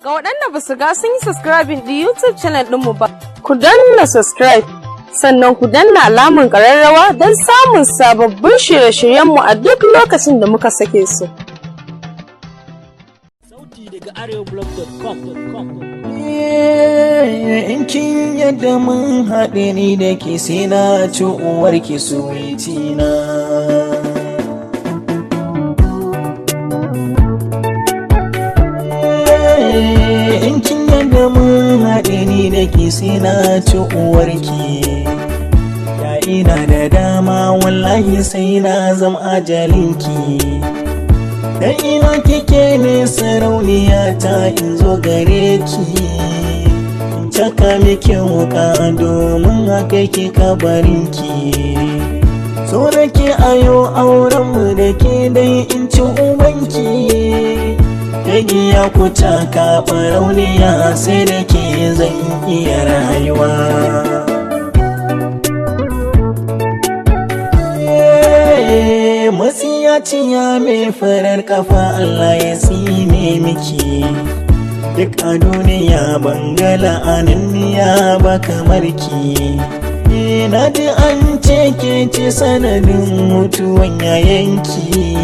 Ga waɗanda ba su ga sun yi subscribing ɗin YouTube channel ɗinmu ba, ku danna subscribe, sannan ku danna alamun ƙararrawa don samun sababbin shirye-shiryenmu a duk lokacin da muka sake su. Sauti daga arewablog.com. In kin yadda mun haɗe ni da ke sai na ci uwarki suwitina. In kin yadda mun haɗe ni da ke sai na ci uwarki. Ya ina da dama wallahi sai na zama ajalinki. Dan ina kike ne sarauniya ta in zo gare ki. In caka miki wuka domin haka ki kabarinki. So da ke ayo aurenmu da ke dai in ci ubanki. Yagiya ku taka ɓarauniya sai da ke zan iya rayuwa. Masiyaciya mai farar kafa Allah ya tsine miki. Duk a duniya bangala ananniya ba kamar ki. Na ji an ce ke ce sanadin mutuwan yayanki.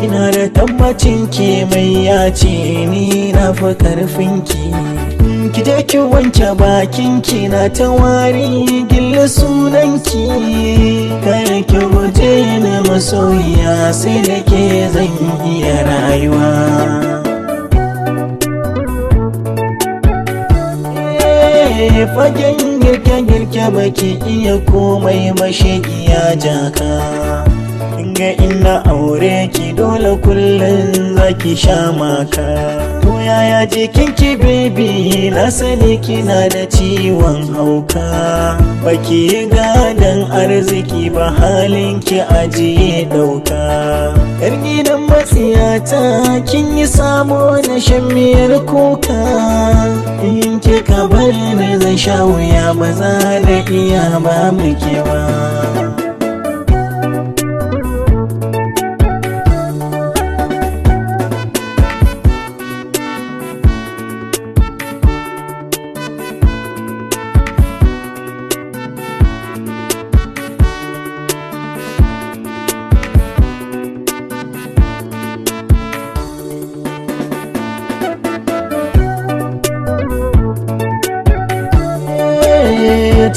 Ina da tabbacin ke mai ya ce ni na fi karfinki. Ki je ki wanke bakinki na ta wari gilla sunanki. Kare ki guje ni masoyiya sai da ke zan iya rayuwa. Fagen girke-girke baki iya komai mashagiya jaka. Inga ina aure ki dole kullum zaki sha maka. To yaya jikinki baby na sani kina da ciwon hauka. Baki gadon arziki ba halinki ajiye dauka. Yar gidan matsiyata kin yi samo na shan miyar kuka. In kika bar ni zan sha wuya ba za da iya ba muke ba.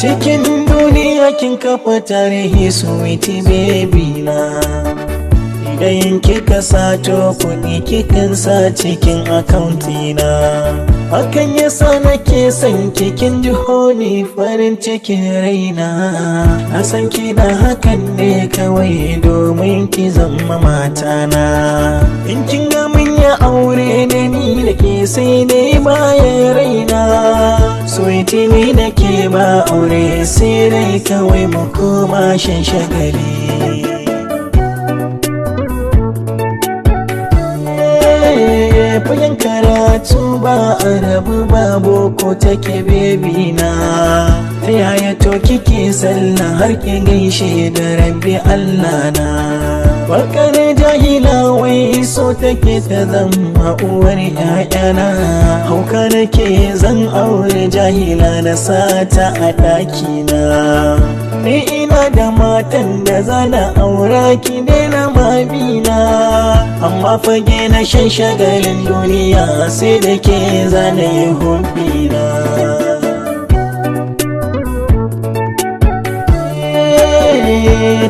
Cikin duniya kin kafa tarihi sweetie baby na. Idan kika sato kuɗi kikan sa cikin akaunti na. Hakan yasa nake son kikin jihoni farin cikin raina. Na san kina hakan ne kawai domin ki zama matana. In kin ga mun ya aure da ni da ke sai ne bayan raina. Sweetie ni da ke ba aure sai dai kawai mu koma shan shagali. Fagen karatu ba a rabu ba boko take baby na. Ta yaya to kike sallah har ki gaishe da rabbi Allah na. Bakar jahila wai so take ta zama uwar ƴaƴana. Hauka nake zan aure jahila na sata a ɗakina. Ni ina da matan da zana aura ki daina mabina. Amma fage na shan shagalin duniya sai da ke zana yi hobbina.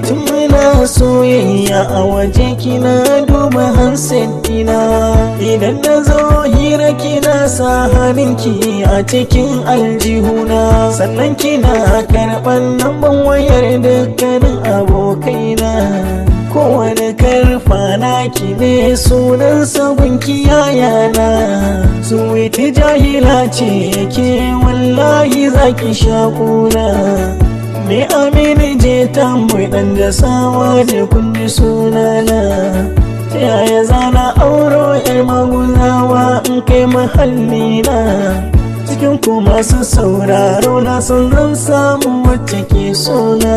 Tun muna soyayya a waje kina duba handset dina. Idan na zo hira kina sa hannunki a cikin aljihuna. Sannan kina karɓar lambar wayar dukkanin abokaina. Kowane karfa naki ne sunan sabunki yayana. Sweetie jahila ce ke wallahi zaki sha kuna. Me amini je tamboy dan jasawa da kundi sunana. Ta yaya zana auro yar maguzawa in kai mahallina. Cikin ku masu sauraro na san zan samu wacce ke sona.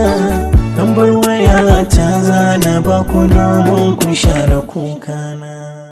Lambar waya ta zana ba ku domin ku share kukana.